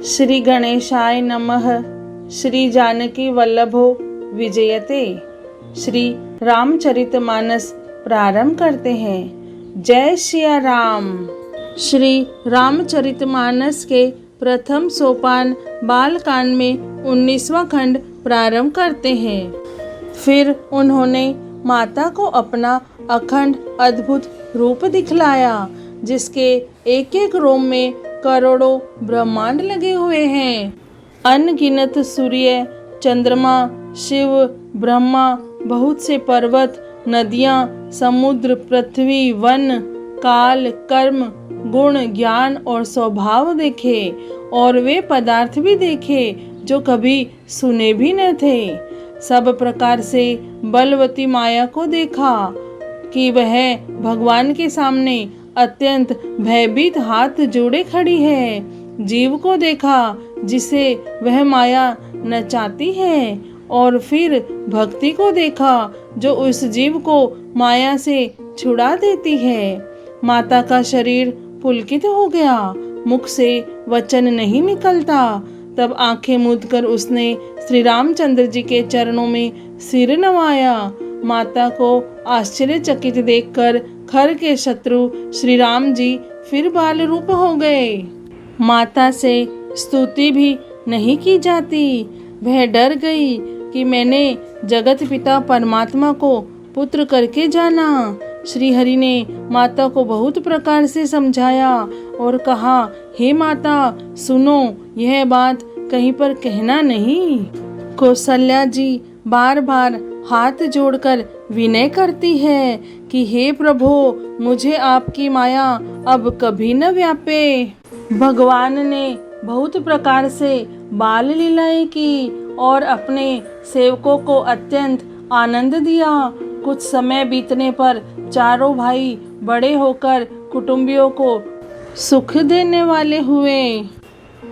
श्री गणेशाय नमः। श्री जानकी वल्लभो विजयते। श्री रामचरितमानस प्रारंभ करते हैं। जय सिया राम। श्री रामचरितमानस के प्रथम सोपान बालकांड में 19वां खंड प्रारंभ करते हैं। फिर उन्होंने माता को अपना अखंड अद्भुत रूप दिखलाया, जिसके एक एक रोम में करोड़ों ब्रह्मांड लगे हुए हैं। अनगिनत सूर्य, चंद्रमा, शिव, ब्रह्मा, बहुत से पर्वत, नदियाँ, समुद्र, पृथ्वी, वन, काल, कर्म, गुण, ज्ञान और स्वभाव देखे, और वे पदार्थ भी देखे जो कभी सुने भी न थे। सब प्रकार से बलवती माया को देखा कि वह भगवान के सामने अत्यंत भयभीत हाथ जोड़े खड़ी है। जीव को देखा जिसे वह माया नचाती है, और फिर भक्ति को देखा जो उस जीव को माया से छुड़ा देती है। माता का शरीर पुलकित हो गया, मुख से वचन नहीं निकलता। तब आंखें मूंदकर उसने श्री रामचंद्र जी के चरणों में सिर नवाया। माता को आश्चर्यचकित देखकर खर के शत्रु श्री राम जी फिर बाल रूप हो गए। माता से स्तुति भी नहीं की जाती। वह डर गई कि मैंने जगत पिता परमात्मा को पुत्र करके जाना। श्री हरि ने माता को बहुत प्रकार से समझाया और कहा, हे माता सुनो, यह बात कहीं पर कहना नहीं। कौशल्या जी बार बार हाथ जोड़कर विनय करती है कि हे प्रभु, मुझे आपकी माया अब कभी न व्यापे। भगवान ने बहुत प्रकार से बाल लीलाएं की और अपने सेवकों को अत्यंत आनंद दिया। कुछ समय बीतने पर चारों भाई बड़े होकर कुटुंबियों को सुख देने वाले हुए।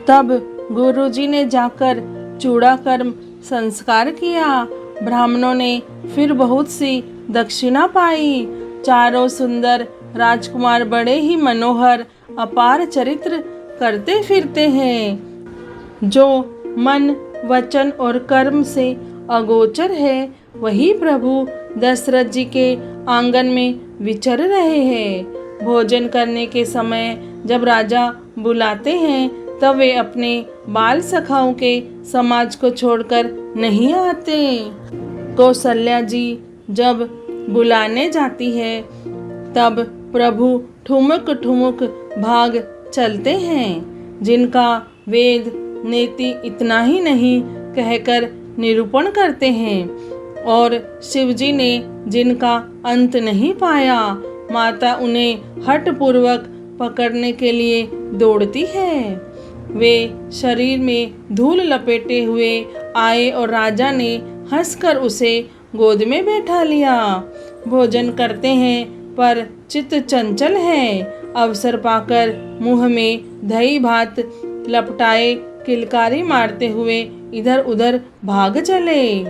तब गुरुजी ने जाकर चूड़ाकर्म संस्कार किया। ब्राह्मणों ने फिर बहुत सी दक्षिणा पाई। चारों सुंदर राजकुमार बड़े ही मनोहर अपार चरित्र करते फिरते हैं। जो मन, वचन और कर्म से अगोचर है, वही प्रभु दशरथ जी के आंगन में विचर रहे हैं। भोजन करने के समय जब राजा बुलाते हैं, तब वे अपने बाल सखाओं के समाज को छोड़कर नहीं आते। कौशल्या जी जब बुलाने जाती है, तब प्रभु ठुमक ठुमक भाग चलते हैं। जिनका वेद नेति इतना ही नहीं कहकर निरूपण करते हैं, और शिवजी ने जिनका अंत नहीं पाया, माता उन्हें हठपूर्वक पकड़ने के लिए दौड़ती है। वे शरीर में धूल लपेटे हुए आए और राजा ने हंसकर उसे गोद में बैठा लिया। भोजन करते हैं पर चित्त चंचल है। अवसर पाकर मुंह में दही भात लपटाए किलकारी मारते हुए इधर उधर भाग चले।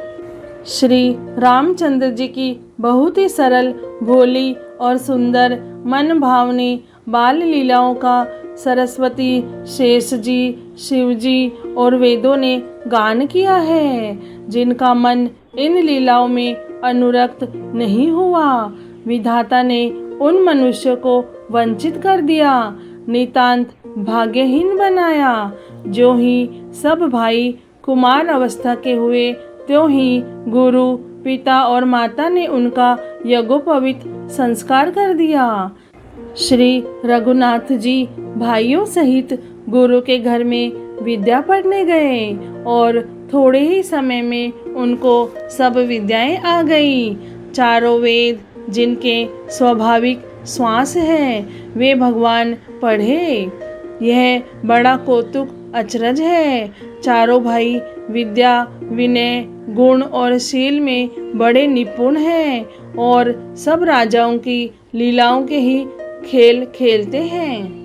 श्री रामचंद्र जी की बहुत ही सरल, भोली और सुंदर मन भावनी बाल लीलाओं का सरस्वती, शेष जी, शिव जी और वेदों ने गान किया है। जिनका मन इन लीलाओं में अनुरक्त नहीं हुआ, विधाता ने उन मनुष्य को वंचित कर दिया, नितांत भाग्यहीन बनाया। जो ही सब भाई कुमार अवस्था के हुए, त्यों ही गुरु, पिता और माता ने उनका यज्ञोपवीत संस्कार कर दिया। श्री रघुनाथ जी भाइयों सहित गुरु के घर में विद्या पढ़ने गए, और थोड़े ही समय में उनको सब विद्याएं आ गई। चारों वेद जिनके स्वाभाविक श्वास है, वे भगवान पढ़े। यह बड़ा कौतुक अचरज है। चारों भाई विद्या, विनय, गुण और शील में बड़े निपुण हैं, और सब राजाओं की लीलाओं के ही खेल खेलते हैं।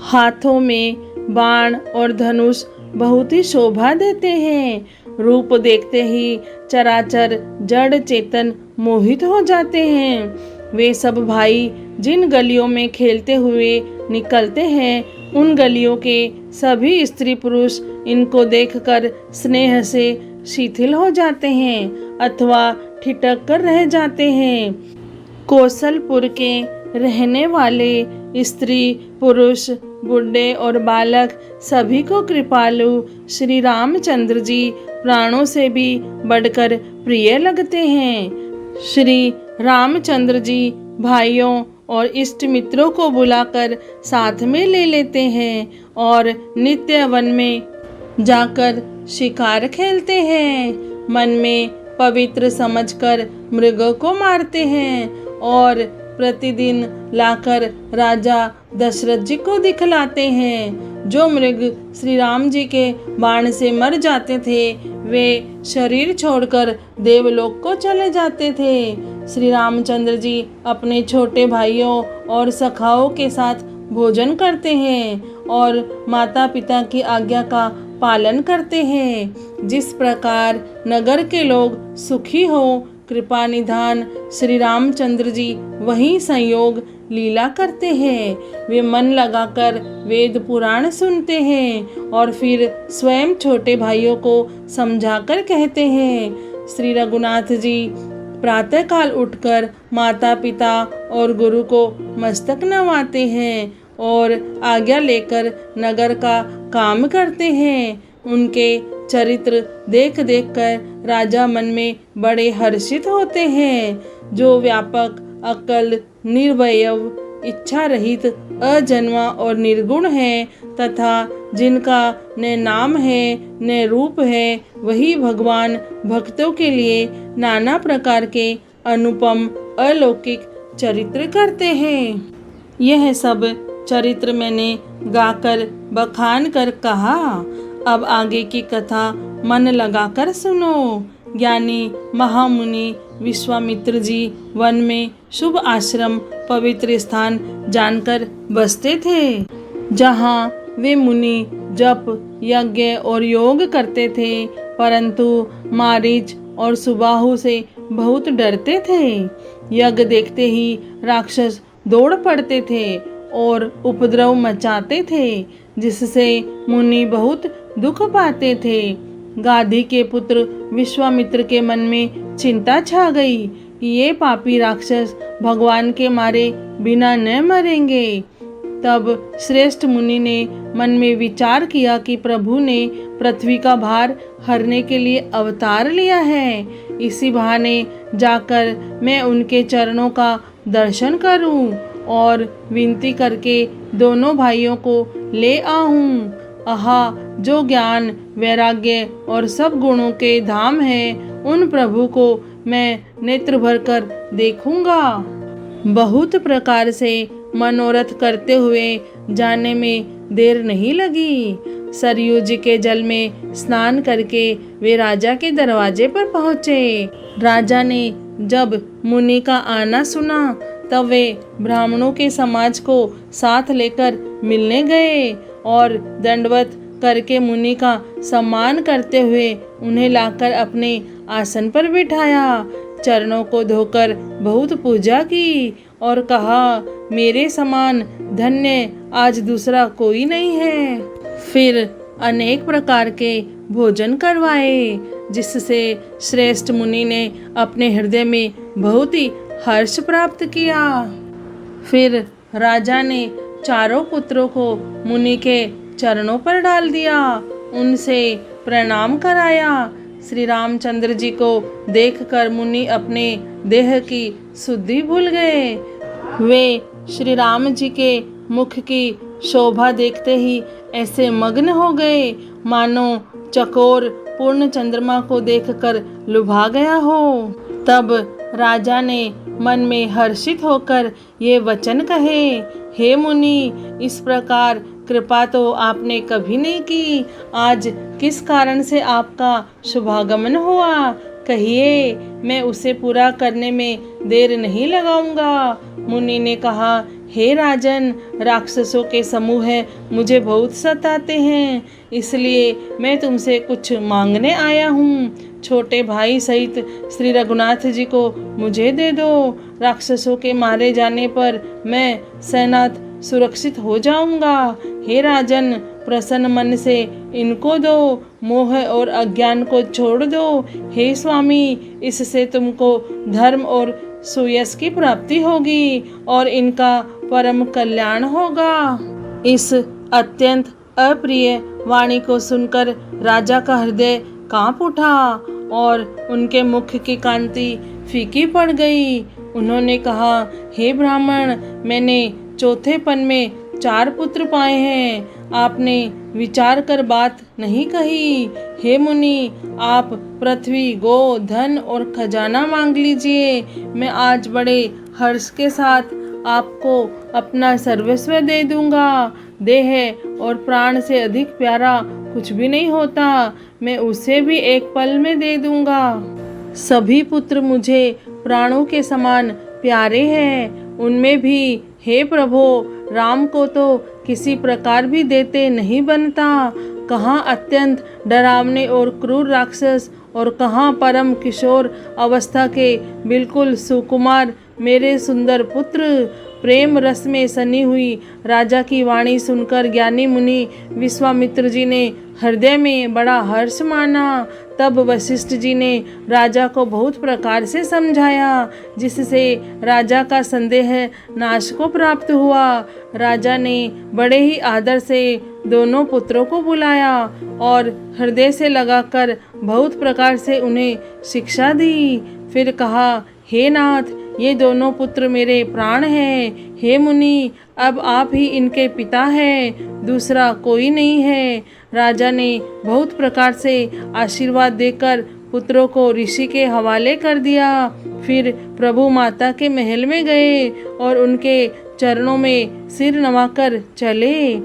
हाथों में बाण और धनुष बहुत ही शोभा देते हैं। रूप देखते ही चराचर जड़ चेतन मोहित हो जाते हैं। वे सब भाई जिन गलियों में खेलते हुए निकलते हैं उन गलियों के सभी स्त्री पुरुष इनको देखकर स्नेह से शिथिल हो जाते हैं अथवा ठिठक कर रह जाते हैं। कौशलपुर के रहने वाले स्त्री पुरुष बूढ़े और बालक सभी को कृपालु श्री रामचंद्र जी प्राणों से भी बढ़कर प्रिय लगते हैं। श्री रामचंद्र जी भाइयों और इष्ट मित्रों को बुलाकर साथ में ले लेते हैं और नित्य वन में जाकर शिकार खेलते हैं। मन में पवित्र समझकर मृगों को मारते हैं और प्रतिदिन लाकर राजा दशरथ जी को दिखलाते हैं। जो मृग श्री राम जी के बाण से मर जाते थे वे शरीर छोड़कर देवलोक को चले जाते थे। श्री रामचंद्र जी अपने छोटे भाइयों और सखाओं के साथ भोजन करते हैं और माता पिता की आज्ञा का पालन करते हैं। जिस प्रकार नगर के लोग सुखी हो कृपा निधान श्री रामचंद्र जी वही संयोग लीला करते हैं। वे मन लगाकर वेद पुराण सुनते हैं और फिर स्वयं छोटे भाइयों को समझाकर कहते हैं। श्री रघुनाथ जी प्रातःकाल उठकर माता पिता और गुरु को मस्तक नवाते हैं और आज्ञा लेकर नगर का काम करते हैं। उनके चरित्र देख देख कर राजा मन में बड़े हर्षित होते हैं। जो व्यापक अकल निर्वयव इच्छा रहित अजन्मा और निर्गुण है तथा जिनका न नाम है न रूप है वही भगवान भक्तों के लिए नाना प्रकार के अनुपम अलौकिक चरित्र करते हैं। यह सब चरित्र मैंने गाकर बखान कर कहा। अब आगे की कथा मन लगाकर सुनो। ज्ञानी महामुनि विश्वामित्र जी वन में शुभ आश्रम पवित्र स्थान जानकर बसते थे, जहाँ वे मुनि जप यज्ञ और योग करते थे, परंतु मारीच और सुबाहु से बहुत डरते थे। यज्ञ देखते ही राक्षस दौड़ पड़ते थे और उपद्रव मचाते थे, जिससे मुनि बहुत दुख पाते थे। गाधी के पुत्र विश्वामित्र के मन में चिंता छा गई कि ये पापी राक्षस भगवान के मारे बिना न मरेंगे। तब श्रेष्ठ मुनि ने मन में विचार किया कि प्रभु ने पृथ्वी का भार हरने के लिए अवतार लिया है, इसी बहाने जाकर मैं उनके चरणों का दर्शन करूं और विनती करके दोनों भाइयों को ले आऊं। आहा, जो ज्ञान वैराग्य और सब गुणों के धाम है उन प्रभु को मैं नेत्र भर कर देखूंगा। बहुत प्रकार से मनोरथ करते हुए जाने में देर नहीं लगी। सरयू जी के जल में स्नान करके वे राजा के दरवाजे पर पहुँचे। राजा ने जब मुनि का आना सुना तब वे ब्राह्मणों के समाज को साथ लेकर मिलने गए और दंडवत करके मुनि का सम्मान करते हुए उन्हें लाकर अपने आसन पर बिठाया। चरणों को धोकर बहुत पूजा की और कहा, मेरे समान धन्य आज दूसरा कोई नहीं है। फिर अनेक प्रकार के भोजन करवाए, जिससे श्रेष्ठ मुनि ने अपने हृदय में बहुत ही हर्ष प्राप्त किया। फिर राजा ने चारों पुत्रों को मुनि के चरणों पर डाल दिया, उनसे प्रणाम कराया। श्री रामचंद्र जी को देखकर मुनि अपने देह की शुद्धि भूल गए। वे श्री राम जी के मुख की शोभा देखते ही ऐसे मग्न हो गए मानो चकोर पूर्ण चंद्रमा को देखकर लुभा गया हो। तब राजा ने मन में हर्षित होकर ये वचन कहे, हे मुनि, इस प्रकार कृपा तो आपने कभी नहीं की। आज किस कारण से आपका शुभागमन हुआ, कहिए, मैं उसे पूरा करने में देर नहीं लगाऊंगा। मुनि ने कहा, हे राजन, राक्षसों के समूह मुझे बहुत सताते हैं, इसलिए मैं तुमसे कुछ मांगने आया हूँ। छोटे भाई सहित श्री रघुनाथ जी को मुझे दे दो। राक्षसों के मारे जाने पर मैं सेनाथ सुरक्षित हो जाऊंगा। हे राजन, प्रसन्न मन से इनको दो, मोह और अज्ञान को छोड़ दो। हे स्वामी, इससे तुमको धर्म और सुयश की प्राप्ति होगी और इनका परम कल्याण होगा। इस अत्यंत अप्रिय वाणी को सुनकर राजा का हृदय कांप उठा और उनके मुख की कांति फीकी पड़ गई। उन्होंने कहा, हे ब्राह्मण, मैंने चौथेपन में 4 पुत्र पाए हैं। आपने विचार कर बात नहीं कही। हे मुनि, आप पृथ्वी, गो, धन और खजाना मांग लीजिए। मैं आज बड़े हर्ष के साथ आपको अपना सर्वस्व दे दूंगा। देह और प्राण से अधिक प्यारा कुछ भी नहीं होता। मैं उसे भी एक पल में दे दूंगा। सभी पुत्र मुझे प्राणों के समान प्यारे हैं। उनमें भी हे प्रभो, राम को तो किसी प्रकार भी देते नहीं बनता। कहाँ अत्यंत डरावने और क्रूर राक्षस और कहाँ परम किशोर अवस्था के बिल्कुल सुकुमार मेरे सुंदर पुत्र। प्रेम रस में सनी हुई राजा की वाणी सुनकर ज्ञानी मुनि विश्वामित्र जी ने हृदय में बड़ा हर्ष माना। तब वशिष्ठ जी ने राजा को बहुत प्रकार से समझाया, जिससे राजा का संदेह नाश को प्राप्त हुआ। राजा ने बड़े ही आदर से दोनों पुत्रों को बुलाया और हृदय से लगाकर बहुत प्रकार से उन्हें शिक्षा दी। फिर कहा, हे नाथ, ये दोनों पुत्र मेरे प्राण हैं। हे मुनि, अब आप ही इनके पिता हैं, दूसरा कोई नहीं है। राजा ने बहुत प्रकार से आशीर्वाद देकर पुत्रों को ऋषि के हवाले कर दिया। फिर प्रभु माता के महल में गए और उनके चरणों में सिर नवाकर चले।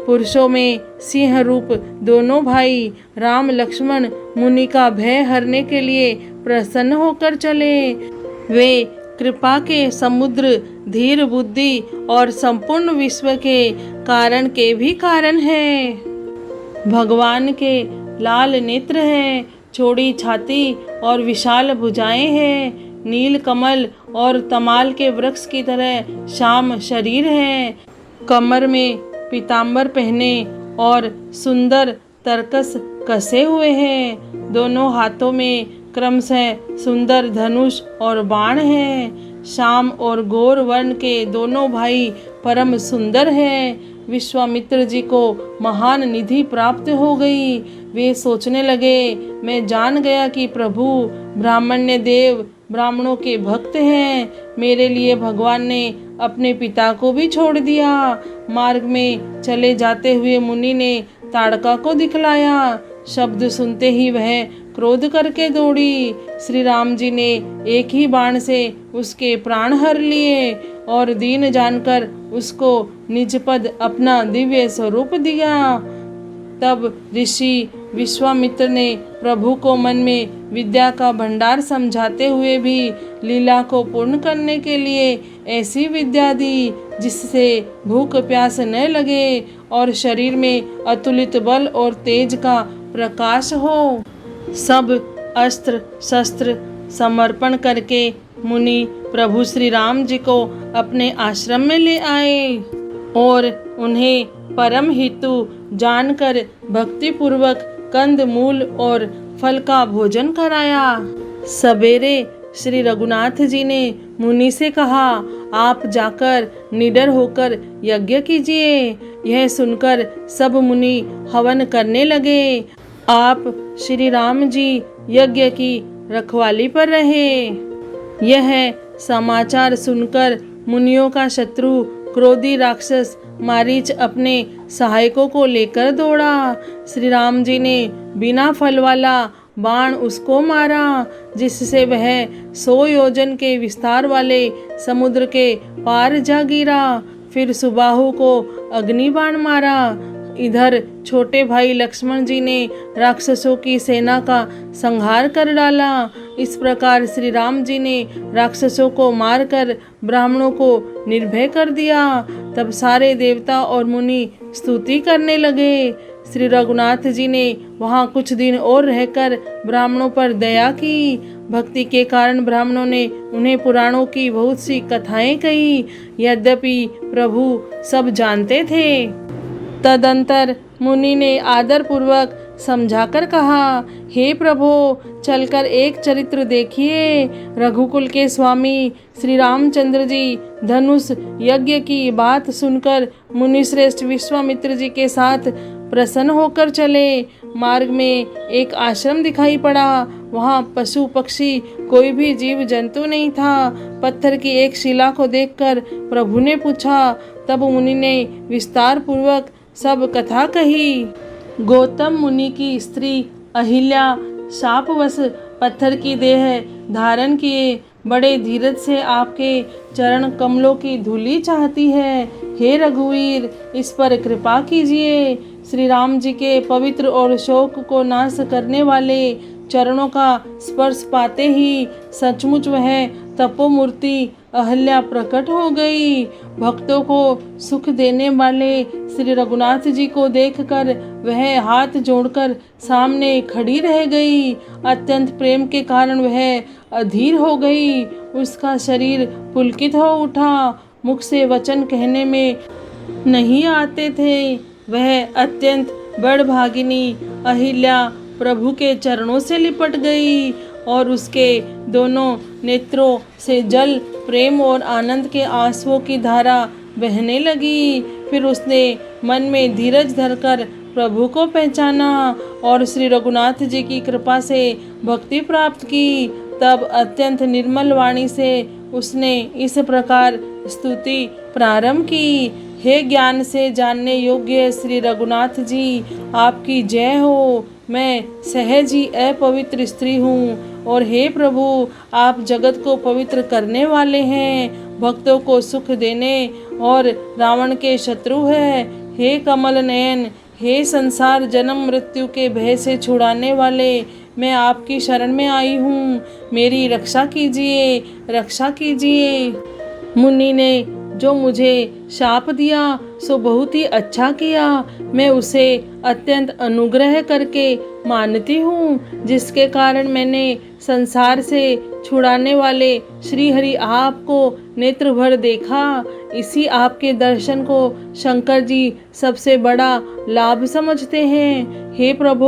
पुरुषों में सिंह रूप दोनों भाई राम लक्ष्मण मुनि का भय हरने के लिए प्रसन्न होकर चले। वे कृपा के समुद्र, धीर बुद्धि और संपूर्ण विश्व के कारण के भी कारण हैं। भगवान के लाल नेत्र हैं, चौड़ी छाती और विशाल भुजाएं हैं। नील कमल और तमाल के वृक्ष की तरह श्याम शरीर है। कमर में पीतांबर पहने और सुंदर तरकस कसे हुए हैं। दोनों हाथों में क्रमशः सुंदर धनुष और बाण हैं। श्याम और गौर वर्ण के दोनों भाई परम सुंदर हैं। विश्वामित्र जी को महान निधि प्राप्त हो गई। वे सोचने लगे, मैं जान गया कि प्रभु ब्राह्मण्य देव ब्राह्मणों के भक्त हैं। मेरे लिए भगवान ने अपने पिता को भी छोड़ दिया। मार्ग में चले जाते हुए मुनि ने ताड़का को दिखलाया। शब्द सुनते ही वह क्रोध करके दौड़ी। श्री राम जी ने एक ही बाण से उसके प्राण हर लिए और दीन जानकर उसको निज पद अपना दिव्य स्वरूप दिया। तब ऋषि विश्वामित्र ने प्रभु को मन में विद्या का भंडार समझाते हुए भी लीला को पूर्ण करने के लिए ऐसी विद्या दी जिससे भूख प्यास न लगे और शरीर में अतुलित बल और तेज का प्रकाश हो। सब अस्त्र शस्त्र समर्पण करके मुनि प्रभु श्री राम जी को अपने आश्रम में ले आए और उन्हें परम हितु जानकर भक्ति पूर्वक कंद मूल और फल का भोजन कराया। सवेरे श्री रघुनाथ जी ने मुनि से कहा, आप जाकर निडर होकर यज्ञ कीजिए। यह सुनकर सब मुनि हवन करने लगे। आप श्री राम जी यज्ञ की रखवाली पर रहे। यह समाचार सुनकर मुनियों का शत्रु क्रोधी राक्षस मारीच अपने सहायकों को लेकर दौड़ा। श्री राम जी ने बिना फल वाला बाण उसको मारा, जिससे वह 100 योजन के विस्तार वाले समुद्र के पार जा गिरा। फिर सुबाहु को अग्नि बाण मारा। इधर छोटे भाई लक्ष्मण जी ने राक्षसों की सेना का संहार कर डाला। इस प्रकार श्री राम जी ने राक्षसों को मारकर ब्राह्मणों को निर्भय कर दिया। तब सारे देवता और मुनि स्तुति करने लगे। श्री रघुनाथ जी ने वहाँ कुछ दिन और रहकर ब्राह्मणों पर दया की। भक्ति के कारण ब्राह्मणों ने उन्हें पुराणों की बहुत सी कथाएं कही। यद्यपि प्रभु सब जानते थे। तदंतर मुनि ने आदर पूर्वक समझाकर कहा, हे प्रभु, चलकर एक चरित्र देखिए। रघुकुल के स्वामी श्री रामचंद्र जी धनुष यज्ञ की बात सुनकर मुनिश्रेष्ठ विश्वामित्र जी के साथ प्रसन्न होकर चले। मार्ग में एक आश्रम दिखाई पड़ा। वहाँ पशु पक्षी कोई भी जीव जंतु नहीं था। पत्थर की एक शिला को देखकर प्रभु ने पूछा। तब मुनि ने विस्तार पूर्वक सब कथा कही। गौतम मुनि की स्त्री अहिल्या शापवश पत्थर की देह धारण किए बड़े धीरज से आपके चरण कमलों की धूलि चाहती है। हे रघुवीर, इस पर कृपा कीजिए। श्री राम जी के पवित्र और शोक को नाश करने वाले चरणों का स्पर्श पाते ही सचमुच वह तपोमूर्ति अहल्या प्रकट हो गई। भक्तों को सुख देने वाले श्री रघुनाथ जी को देखकर वह हाथ जोड़कर सामने खड़ी रह गई। अत्यंत प्रेम के कारण वह अधीर हो गई। उसका शरीर पुलकित हो उठा। मुख से वचन कहने में नहीं आते थे। वह अत्यंत बड़भागिनी अहिल्या प्रभु के चरणों से लिपट गई और उसके दोनों नेत्रों से जल प्रेम और आनंद के आंसुओं की धारा बहने लगी। फिर उसने मन में धीरज धरकर प्रभु को पहचाना और श्री रघुनाथ जी की कृपा से भक्ति प्राप्त की। तब अत्यंत निर्मल वाणी से उसने इस प्रकार स्तुति प्रारंभ की। हे ज्ञान से जानने योग्य श्री रघुनाथ जी, आपकी जय हो। मैं सहज ही अपवित्र स्त्री हूँ और हे प्रभु, आप जगत को पवित्र करने वाले हैं, भक्तों को सुख देने और रावण के शत्रु है। हे कमल नयन, हे संसार जन्म मृत्यु के भय से छुड़ाने वाले, मैं आपकी शरण में आई हूँ। मेरी रक्षा कीजिए, रक्षा कीजिए। मुनि ने जो मुझे शाप दिया सो बहुत ही अच्छा किया। मैं उसे अत्यंत अनुग्रह करके मानती हूँ, जिसके कारण मैंने संसार से छुड़ाने वाले श्री हरि आपको नेत्र भर देखा। इसी आपके दर्शन को शंकर जी सबसे बड़ा लाभ समझते हैं। हे प्रभु,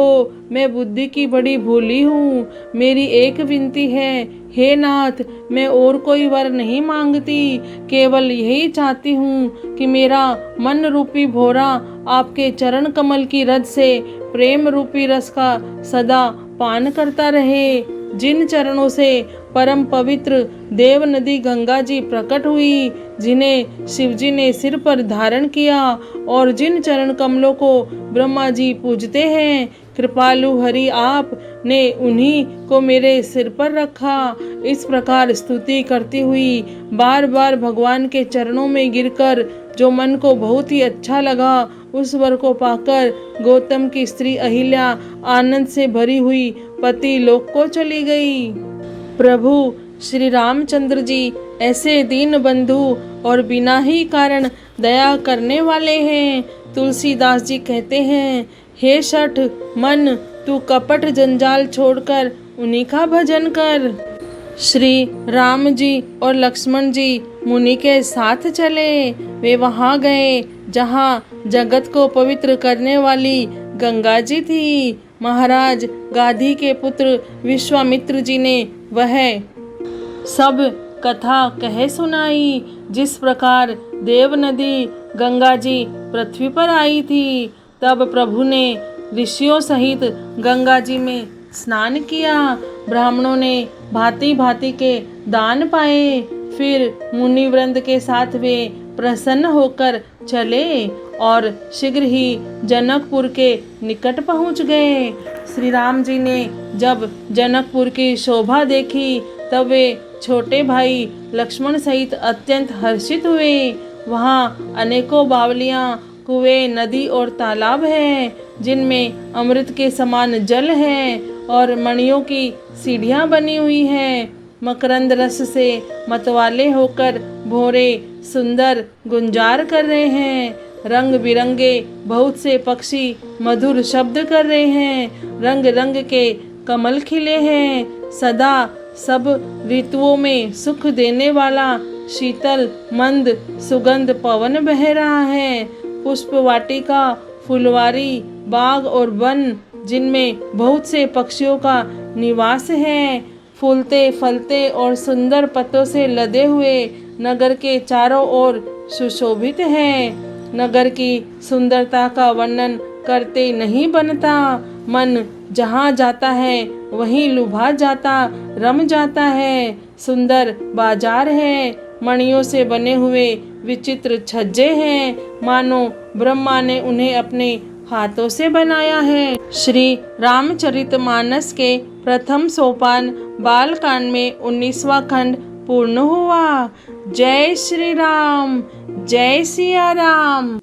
मैं बुद्धि की बड़ी भोली हूँ। मेरी एक विनती है, हे नाथ, मैं और कोई वर नहीं मांगती, केवल यही चाहती हूँ कि मेरा मन रूपी भोरा आपके चरण कमल की रज से प्रेम रूपी रस का सदा पान करता रहे। जिन चरणों से परम पवित्र देव नदी गंगा जी प्रकट हुई, जिन्हें शिवजी ने सिर पर धारण किया और जिन चरण कमलों को ब्रह्मा जी पूजते हैं, कृपालु हरि आप ने उन्हीं को मेरे सिर पर रखा। इस प्रकार स्तुति करती हुई बार बार भगवान के चरणों में गिरकर जो मन को बहुत ही अच्छा लगा, उस वर को पाकर गौतम की स्त्री अहिल्या आनंद से भरी हुई पति लोक को चली गई। प्रभु श्री रामचंद्र जी ऐसे दीन बंधु और बिना ही कारण दया करने वाले हैं। तुलसीदास जी कहते हैं, हे शठ मन, तू कपट जंजाल छोड़कर उन्हीं का भजन कर। श्री राम जी और लक्ष्मण जी मुनि के साथ चले। वे वहाँ गए जहाँ जगत को पवित्र करने वाली गंगा जी थी। महाराज गाधी के पुत्र विश्वामित्र जी ने वह सब कथा कह सुनाई, जिस प्रकार देव नदी गंगा जी पृथ्वी पर आई थी। तब प्रभु ने ऋषियों सहित गंगा जी में स्नान किया। ब्राह्मणों ने भांति भांति के दान पाए। फिर मुनि वृंद के साथ वे प्रसन्न होकर चले और शीघ्र ही जनकपुर के निकट पहुंच गए। श्री राम जी ने जब जनकपुर की शोभा देखी, तब वे छोटे भाई लक्ष्मण सहित अत्यंत हर्षित हुए। वहाँ अनेकों बावलियाँ, कुएं, नदी और तालाब हैं, जिनमें अमृत के समान जल है और मणियों की सीढ़ियाँ बनी हुई हैं। मकरंद रस से मतवाले होकर भौरे सुंदर गुंजार कर रहे हैं। रंग बिरंगे बहुत से पक्षी मधुर शब्द कर रहे हैं। रंग रंग के कमल खिले हैं। सदा सब ऋतुओं में सुख देने वाला शीतल मंद सुगंध पवन बह रहा है। पुष्प वाटिका, फुलवारी, बाग और वन जिनमें बहुत से पक्षियों का निवास है, फूलते फलते और सुंदर पत्तों से लदे हुए नगर के चारों ओर सुशोभित है। नगर की सुंदरता का वर्णन करते नहीं बनता। मन जहाँ जाता है वहीं लुभा जाता, रम जाता है। सुंदर बाजार है, मणियों से बने हुए विचित्र छज्जे हैं, मानो ब्रह्मा ने उन्हें अपने हाथों से बनाया है। श्री रामचरितमानस के प्रथम सोपान बालकांड में 19वां खंड पूर्ण हुआ। जय श्री राम, जय सिया राम।